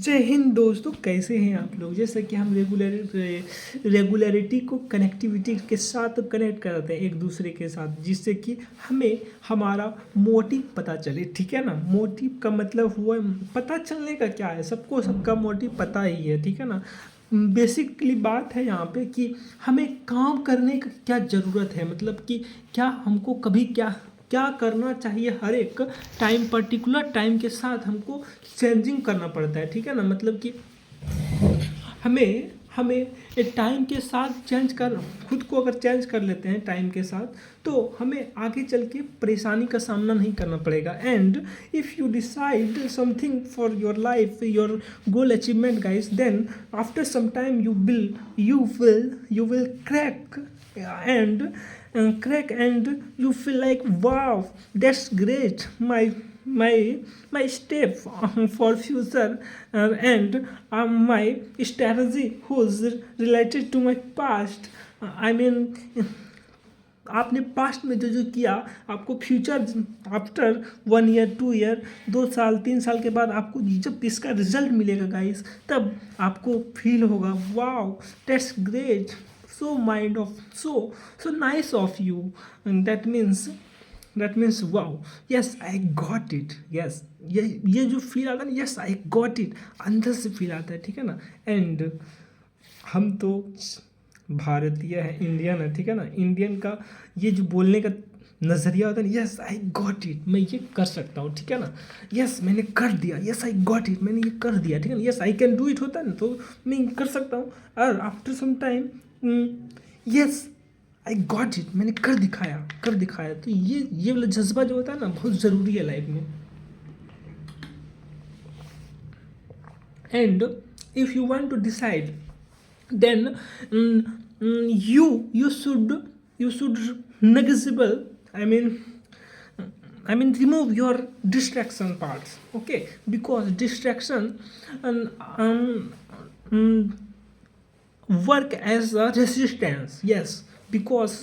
जय हिंद दोस्तों, कैसे हैं आप लोग। जैसे कि हम रेगुलरिटी को कनेक्टिविटी के साथ कनेक्ट करते हैं एक दूसरे के साथ, जिससे कि हमें हमारा मोटिव पता चले। ठीक है ना। मोटिव का मतलब हुआ पता चलने का क्या है, सबको सबका मोटिव पता ही है। ठीक है ना। बेसिकली बात है यहाँ पे कि हमें काम करने का क्या ज़रूरत है, मतलब कि क्या हमको कभी क्या क्या करना चाहिए। हर एक टाइम, पर्टिकुलर टाइम के साथ हमको चेंजिंग करना पड़ता है। ठीक है ना। मतलब कि हमें हमें एक टाइम के साथ चेंज कर, खुद को अगर चेंज कर लेते हैं टाइम के साथ, तो हमें आगे चल के परेशानी का सामना नहीं करना पड़ेगा। And if you decide something for your life, your goal achievement guys, then after some time you will crack and you feel like, wow, that's great, my step for future, and my strategy who's related to my past. I mean, आपने past में जो जो किया, आपको future after 1 year 2 year 2 साल 3 साल के बाद आपको जब इसका रिजल्ट मिलेगा गाइस, तब आपको फील होगा, wow that's great, so mind of so nice of you. That means wow, yes I got it. Yes, ये जो फील आता है ना, यस आई गॉट इट, अंदर से फील आता है। ठीक है ना। एंड हम तो भारतीय है, इंडियन है। ठीक है ना। इंडियन का ये जो बोलने का नज़रिया होता है ना, यस आई गॉट इट, मैं ये कर सकता हूँ। ठीक है ना। यस मैंने कर दिया, यस आई गॉट इट, मैंने ये कर दिया। ठीक है ना। Yes I can do it होता है ना, तो मैं कर सकता हूँ। और after some time, yes I got it, मैंने कर दिखाया। तो ये वाला जज्बा जो होता है ना, बहुत ज़रूरी है लाइफ में। And if you want to decide, then you should negligible, I mean remove your distraction parts. Okay, because distraction work as a resistance. Yes, because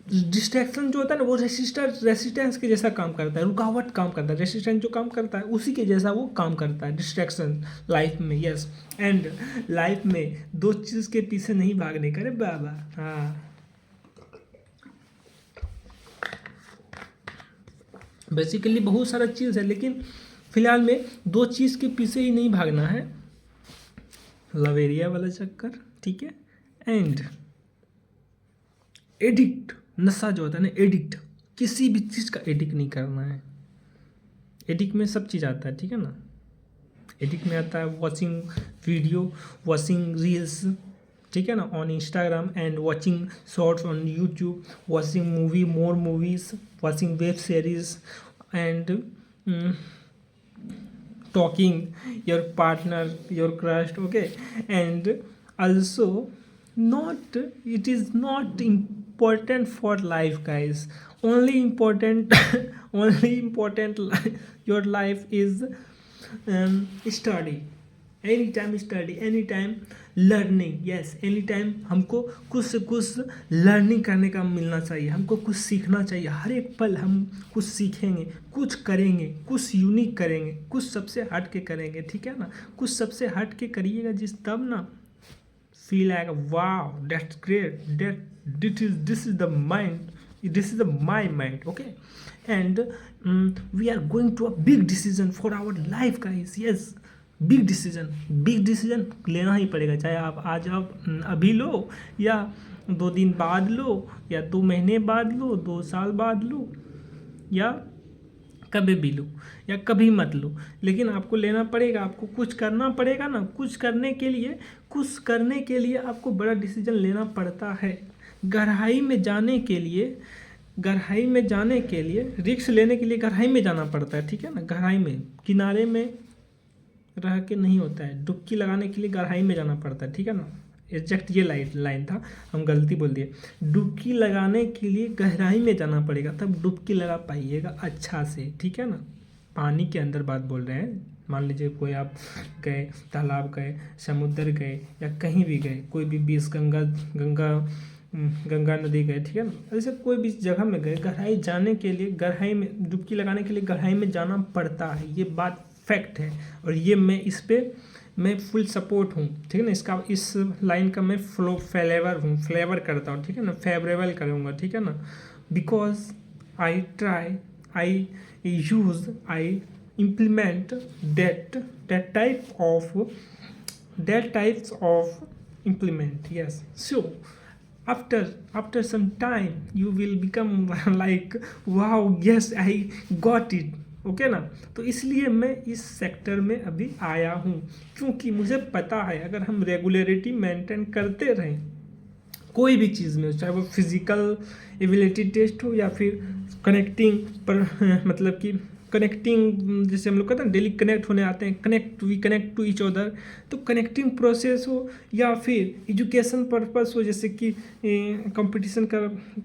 distraction जो होता है ना, वो रेसिस्टेंस के जैसा काम करता है, रुकावट काम करता है। रेसिस्टेंस जो काम करता है उसी के जैसा वो काम करता है डिस्ट्रैक्शन लाइफ में। यस, एंड लाइफ में दो चीज़ के पीछे नहीं भागने का रे बाबा। हाँ, बेसिकली बहुत सारा चीज़ है, लेकिन फिलहाल में दो चीज़ के पीछे ही नहीं भागना है। लवेरिया वाला चक्कर, ठीक है, एंड एडिक्ट, नशा जो होता है ना, एडिक्ट, किसी भी चीज़ का एडिक्ट नहीं करना है। एडिक्ट में सब चीज़ आता है। ठीक है ना। एडिक्ट में आता है वॉचिंग वीडियो, वॉचिंग रील्स, ठीक है ना, on Instagram, and watching shorts on YouTube, watching movie, more movies, watching web series, and talking your partner, your crush. Okay, and also not, it is not important for life guys. Only important your life is study, any time learning. Yes, any time हमको कुछ से कुछ learning करने का मिलना चाहिए, हमको कुछ सीखना चाहिए। हर एक पल हम कुछ सीखेंगे, कुछ करेंगे, कुछ यूनिक करेंगे, कुछ सबसे हट के करेंगे। ठीक है ना। कुछ सबसे हट के करिएगा जिस तब ना फील आएगा, wow that's great, this is the mind, this is my mind. Okay, and we are going to a big decision for our life guys. Yes, big decision लेना ही पड़ेगा, चाहे आप आज आप अभी लो, या 2 दिन बाद लो, या 2 महीने बाद लो, 2 साल बाद लो, या कभी भी लो, या कभी मत लो, लेकिन आपको लेना पड़ेगा। आपको कुछ करना पड़ेगा ना। कुछ करने के लिए आपको बड़ा डिसीजन लेना पड़ता है। गहराई में जाने के लिए रिस्क लेने के लिए गहराई में जाना पड़ता है। ठीक है ना। गहराई में, किनारे में रह के नहीं होता है। डुबकी लगाने के लिए गहराई में जाना पड़ता है। ठीक है ना। एग्जैक्ट ये लाइन था, हम गलती बोल दिए। डुबकी लगाने के लिए गहराई में जाना पड़ेगा, तब डुबकी लगा पाइएगा अच्छा से। ठीक है ना। पानी के अंदर बात बोल रहे हैं। मान लीजिए कोई आप गए, तालाब गए, समुद्र गए, या कहीं भी गए, कोई भी बीच गंगा नदी गए। ठीक है ना। ऐसे कोई भी जगह में गए, गहराई जाने के लिए, गहराई में डुबकी लगाने के लिए गहराई में जाना पड़ता है। ये बात फैक्ट है, और ये मैं इस पे मैं फुल सपोर्ट हूँ, ठीक है ना, इसका इस लाइन का मैं फ्लेवर करता हूँ, ठीक है ना, फेवरेबल करूँगा, ठीक है ना, because I try, I use, I implement that types of implement. Yes, so after some time you will become like wow, yes, I got it. Okay ना, तो इसलिए मैं इस सेक्टर में अभी आया हूँ, क्योंकि मुझे पता है अगर हम रेगुलरिटी मेंटेन करते रहें कोई भी चीज़ में, चाहे वो फिजिकल एबिलिटी टेस्ट हो या फिर कनेक्टिंग पर मतलब कि कनेक्टिंग, जैसे हम लोग कहते हैं डेली कनेक्ट होने आते हैं, we connect to each other, तो कनेक्टिंग प्रोसेस हो या फिर एजुकेशन पर्पस हो, जैसे कि कंपटीशन का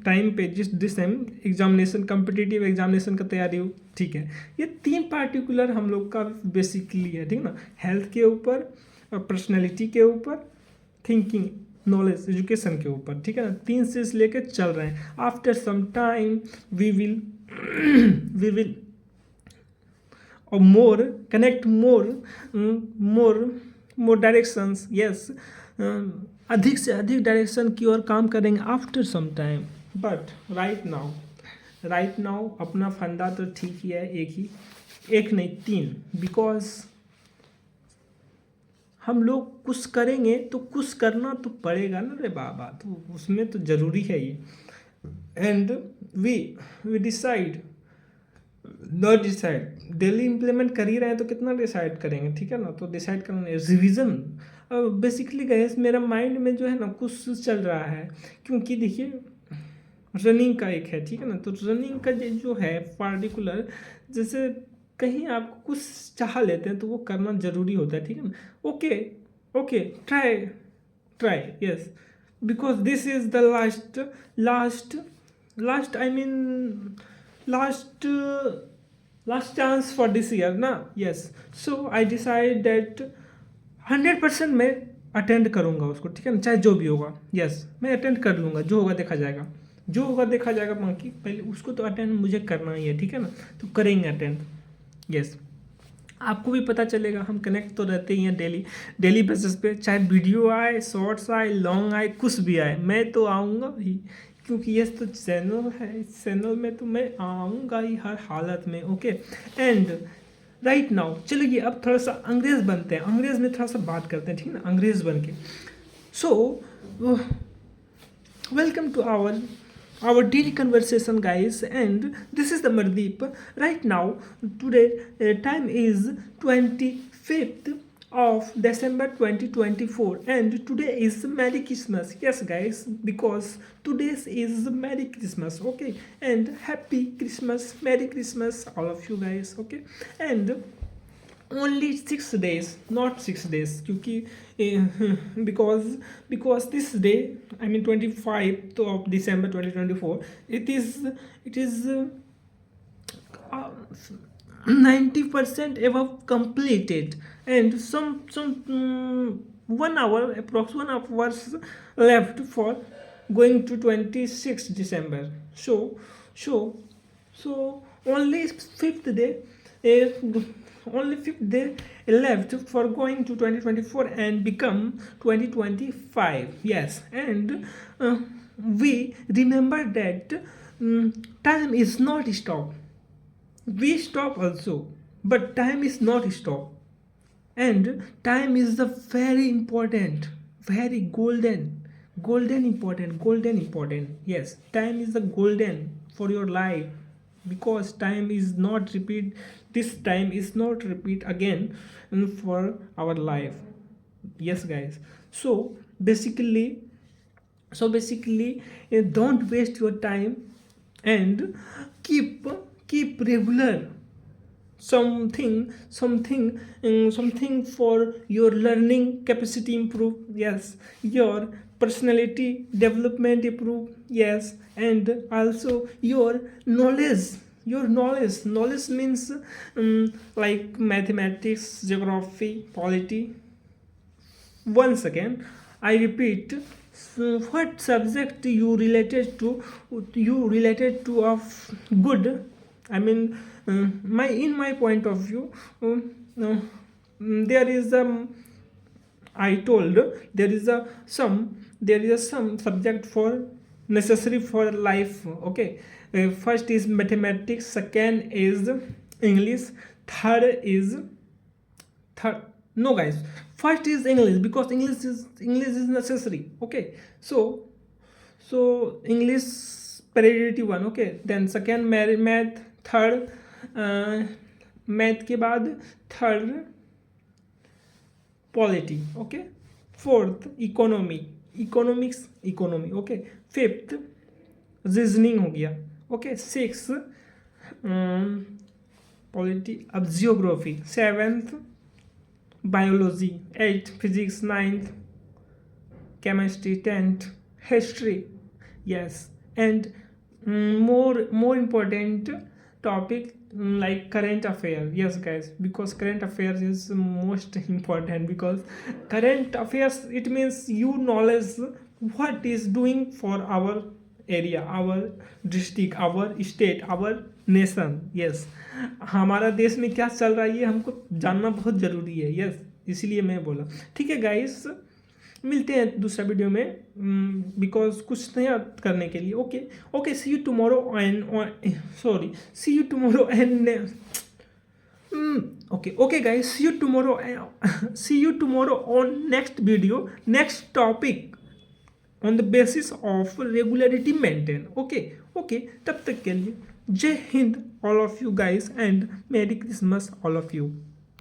टाइम पे जिस टाइम एग्जामिनेशन, कॉम्पिटिटिव एग्जामिनेशन का तैयारी हो, ठीक है, ये 3 पार्टिकुलर हम लोग का बेसिकली है, ठीक ना, हेल्थ के ऊपर, पर्सनैलिटी के ऊपर, थिंकिंग, नॉलेज, एजुकेशन के ऊपर, ठीक है ना, 3 चीज लेके चल रहे हैं. After some time we will or more directions. Yes, अधिक से अधिक डायरेक्शन की ओर काम करेंगे after some time. But right now अपना फंडा तो ठीक ही है, एक नहीं 3, बिकॉज हम लोग कुछ करेंगे तो कुछ करना तो पड़ेगा ना रे बाबा, तो उसमें तो ज़रूरी है ये. And we decide not decide, daily implement कर ही रहे हैं तो कितना डिसाइड करेंगे, ठीक है ना, तो डिसाइड करना है रिविज़न. बेसिकली गाइस मेरा माइंड में जो है ना कुछ चल रहा है, क्योंकि देखिए रनिंग का एक है, ठीक है ना, तो रनिंग का जो है पार्टिकुलर, जैसे कहीं आप कुछ चाह लेते हैं तो वो करना ज़रूरी होता है, ठीक है ना. Okay try yes, because this is the last I mean last chance for this year ना. Yes, so I decide that 100% मैं अटेंड करूँगा उसको, ठीक है ना, चाहे जो भी होगा. यस, मैं अटेंड कर लूँगा, जो होगा देखा जाएगा, बाकी पहले उसको तो अटेंड मुझे करना ही है, ठीक है ना, तो करेंगे अटेंड. यस, आपको भी पता चलेगा, हम कनेक्ट तो रहते ही हैं डेली बेसिस पे, चाहे वीडियो आए, शॉर्ट्स आए, लॉन्ग आए, कुछ भी आए, मैं तो आऊँगा ही, क्योंकि ये तो चैनल है, इस चैनल में तो मैं आऊँगा ही हर हालत में. ओके, एंड राइट नाउ चलिए अब थोड़ा सा अंग्रेज़ बनते हैं, अंग्रेज़ में थोड़ा सा बात करते हैं, ठीक है ना, अंग्रेज़ बन के. सो welcome to our daily conversation, guys, and this is the Mardeep. Right now today time is 25th of December 2024, and today is Merry Christmas. Yes guys, because today is Merry Christmas. Okay, and Happy Christmas, Merry Christmas all of you guys. Okay, and only 6 days, not 6 days, क्योंकि because this day, I mean 25th of December 2024, it is 90% above completed, and some 1 hour, approx 1 hours left for going to 26th December. So only fifth day, only 5th day left for going to 2024 and become 2025. Yes, and we remember that time is not stop. We stop also, but time is not stop, and time is the very important, very golden important. Yes, time is the golden for your life, because time is not repeat, this time is not repeat again for our life. Yes guys, so basically don't waste your time, and keep regular something for your learning capacity improve. Yes, your personality development improve. Yes, and also your knowledge means like mathematics, geography, polity. Once again I repeat, what subject you related to of good, I mean in my point of view, there is I told there is a some subject for necessary for life. Okay, first is mathematics, second is English, third is third. No, guys, first is English because English is necessary. Okay, so English priority one. Okay, then second math, third math के बाद third polity. Okay, fourth economics economy. Okay, fifth reasoning हो गया. Okay, six polity. अब geography. Seventh biology. Eighth physics. Ninth chemistry. Tenth history. Yes, and more important topic like current affair. Yes, guys, because current affairs is most important, because current affairs, it means you knowledge what is doing for our area, our district, our state, our nation. Yes, हमारा देश में क्या चल रहा है ये हमको जानना बहुत ज़रूरी है. यस, इसलिए मैं बोला. ठीक है गाइस, मिलते हैं दूसरा वीडियो में, बिकॉज कुछ नया करने के लिए. Okay, see you tomorrow and see you tomorrow and okay guys, see you tomorrow on next video, next topic on the basis of regularity maintain. ओके, तब तक के लिए जय हिंद all of you guys, and merry Christmas all of you.